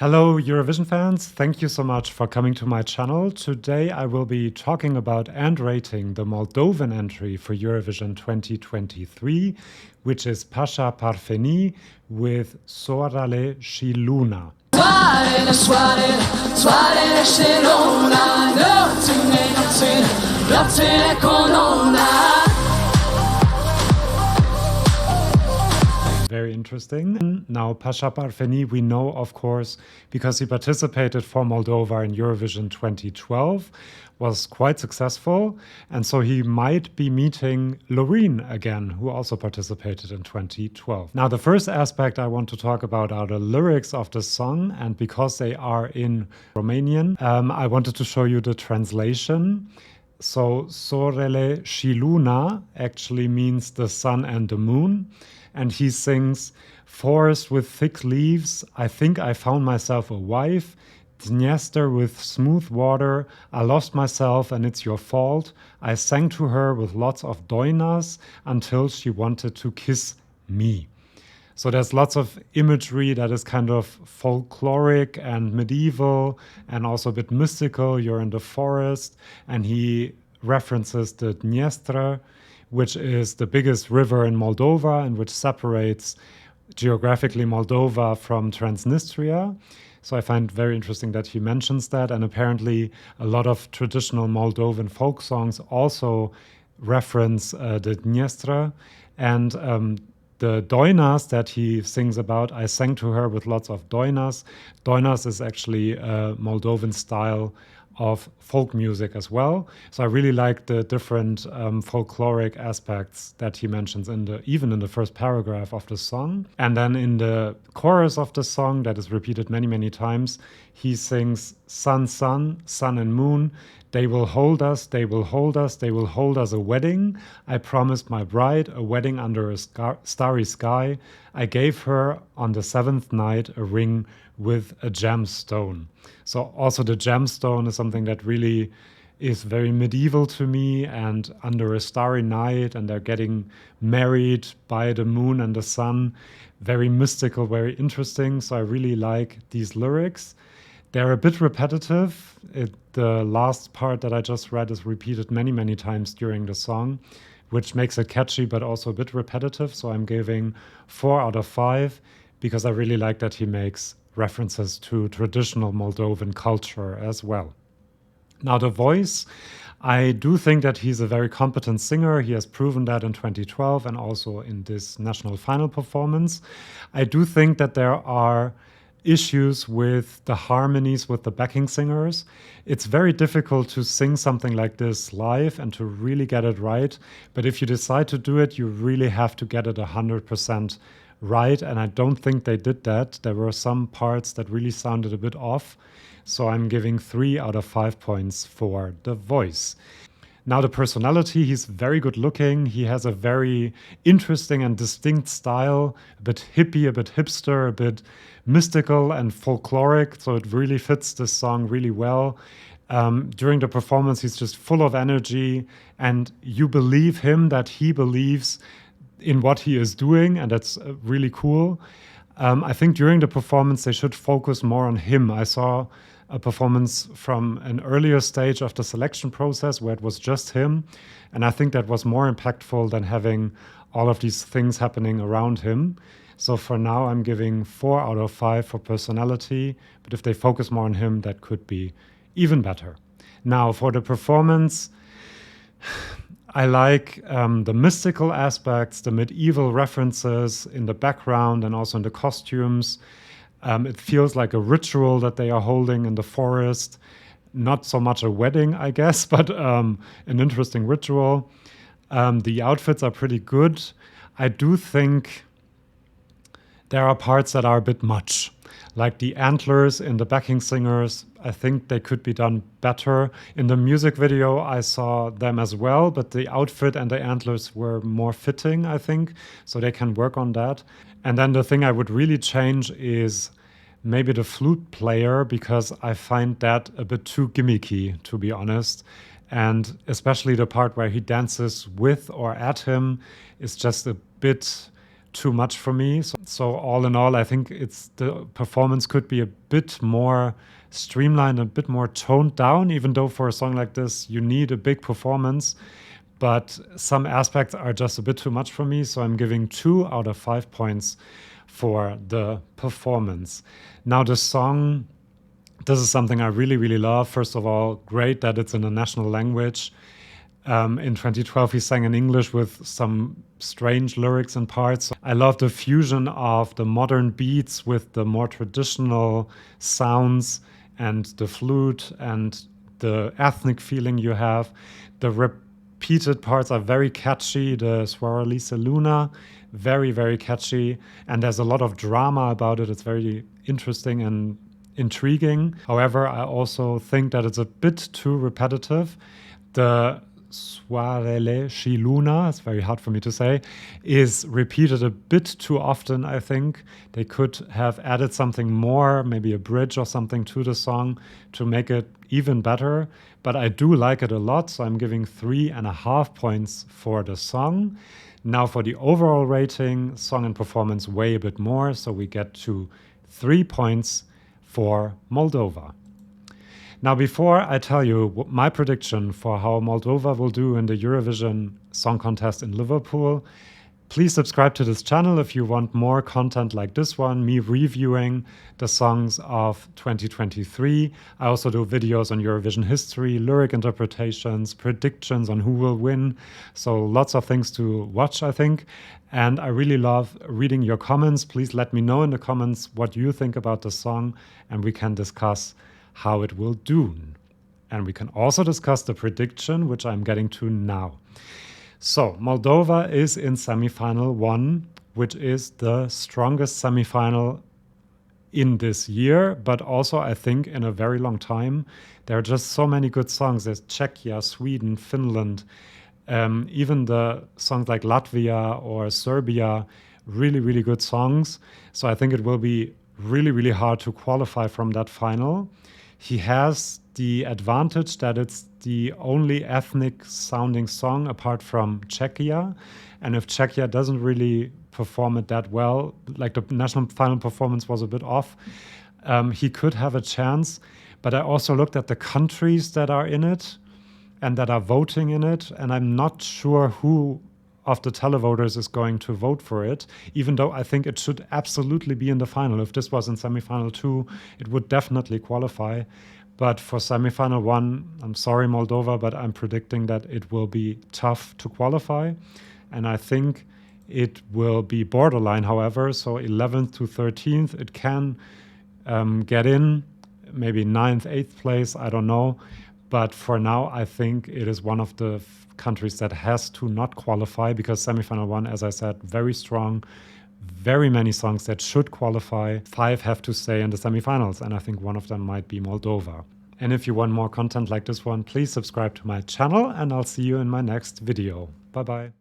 Hello, Eurovision fans. Thank you so much for coming to my channel. Today I will be talking about and rating the Moldovan entry for Eurovision 2023, which is Pasha Parfeni with Soarele și Luna. Soarele, soarele, soarele și luna, noține, noține, noține cu luna. Very interesting. Now, Pasha Parfeni, we know, of course, because he participated for Moldova in Eurovision 2012, was quite successful, and so he might be meeting Loreen again, who also participated in 2012. Now, the first aspect I want to talk about are the lyrics of the song, and because they are in Romanian, I wanted to show you the translation. So, Soarele și Luna actually means the sun and the moon. And he sings, forest with thick leaves, I think I found myself a wife. Dniester with smooth water, I lost myself and it's your fault. I sang to her with lots of doinas until she wanted to kiss me. So there's lots of imagery that is kind of folkloric and medieval and also a bit mystical. You're in the forest, and he references the Dniester, which is the biggest river in Moldova and which separates geographically Moldova from Transnistria. So I find very interesting that he mentions that. And apparently a lot of traditional Moldovan folk songs also reference the Dniester. And the doinas that he sings about, I sang to her with lots of doinas. Doinas is actually a Moldovan style of folk music as well. So I really like the different folkloric aspects that he mentions even in the first paragraph of the song. And then in the chorus of the song, that is repeated many, many times, he sings, sun, sun, sun and moon, they will hold us, they will hold us, they will hold us a wedding. I promised my bride a wedding under a starry sky. I gave her on the seventh night a ring with a gemstone. So also the gemstone is something that really is very medieval to me, and under a starry night, and they're getting married by the moon and the sun. Very mystical, very interesting. So I really like these lyrics. They're a bit repetitive. The last part that I just read is repeated many, many times during the song, which makes it catchy, but also a bit repetitive. So I'm giving 4 out of 5 because I really like that he makes references to traditional Moldovan culture as well. Now, the voice, I do think that he's a very competent singer. He has proven that in 2012 and also in this national final performance. I do think that there are issues with the harmonies with the backing singers. It's very difficult to sing something like this live and to really get it right. But if you decide to do it, you really have to get it 100% right, and I don't think they did that. There were some parts that really sounded a bit off, so I'm giving 3 out of 5 points for the voice. Now, the personality, he's very good looking. He has a very interesting and distinct style, a bit hippie, a bit hipster, a bit mystical and folkloric, so it really fits this song really well. During the performance, he's just full of energy, and you believe him that he believes in what he is doing, and that's really cool. I think during the performance they should focus more on him. I saw a performance from an earlier stage of the selection process where it was just him, and I think that was more impactful than having all of these things happening around him. So for now I'm giving 4 out of 5 for personality, but if they focus more on him, that could be even better. Now, for the performance, I like the mystical aspects, the medieval references in the background and also in the costumes. It feels like a ritual that they are holding in the forest. Not so much a wedding, I guess, but an interesting ritual. The outfits are pretty good. I do think there are parts that are a bit much. Like the antlers in the backing singers, I think they could be done better. In the music video, I saw them as well, but the outfit and the antlers were more fitting, I think, so they can work on that. And then the thing I would really change is maybe the flute player, because I find that a bit too gimmicky, to be honest. And especially the part where he dances with or at him is just a bit too much for me. So all in all, I think the performance could be a bit more streamlined, a bit more toned down, even though for a song like this, you need a big performance. But some aspects are just a bit too much for me. So I'm giving 2 out of 5 points for the performance. Now the song, this is something I really, really love. First of all, great that it's in a national language. In 2012, he sang in English with some strange lyrics and parts. I love the fusion of the modern beats with the more traditional sounds and the flute and the ethnic feeling you have. The repeated parts are very catchy. The Soarele Luna, very, very catchy. And there's a lot of drama about it. It's very interesting and intriguing. However, I also think that it's a bit too repetitive. The Soarele Luna, it's very hard for me to say, is repeated a bit too often, I think. They could have added something more, maybe a bridge or something to the song to make it even better. But I do like it a lot, so I'm giving 3.5 points for the song. Now for the overall rating, song and performance weigh a bit more, so we get to 3 points for Moldova. Now, before I tell you my prediction for how Moldova will do in the Eurovision Song Contest in Liverpool, please subscribe to this channel if you want more content like this one, me reviewing the songs of 2023. I also do videos on Eurovision history, lyric interpretations, predictions on who will win. So lots of things to watch, I think. And I really love reading your comments. Please let me know in the comments what you think about the song, and we can discuss how it will do. And we can also discuss the prediction, which I'm getting to now. So Moldova is in semifinal 1, which is the strongest semifinal in this year, but also I think in a very long time. There are just so many good songs. There's Czechia, Sweden, Finland, even the songs like Latvia or Serbia, really, really good songs. So I think it will be really, really hard to qualify from that final. He has the advantage that it's the only ethnic sounding song apart from Czechia. And if Czechia doesn't really perform it that well, like the national final performance was a bit off, he could have a chance. But I also looked at the countries that are in it and that are voting in it, and I'm not sure who of the televoters is going to vote for it, even though I think it should absolutely be in the final. If this was in semifinal 2, it would definitely qualify. But for semifinal 1, I'm sorry, Moldova, but I'm predicting that it will be tough to qualify. And I think it will be borderline, however. So 11th to 13th, it can get in, maybe 9th, 8th place, I don't know. But for now, I think it is one of the countries that has to not qualify, because semifinal 1, as I said, very strong, very many songs that should qualify. 5 have to stay in the semifinals, and I think one of them might be Moldova. And if you want more content like this one, please subscribe to my channel, and I'll see you in my next video. Bye-bye.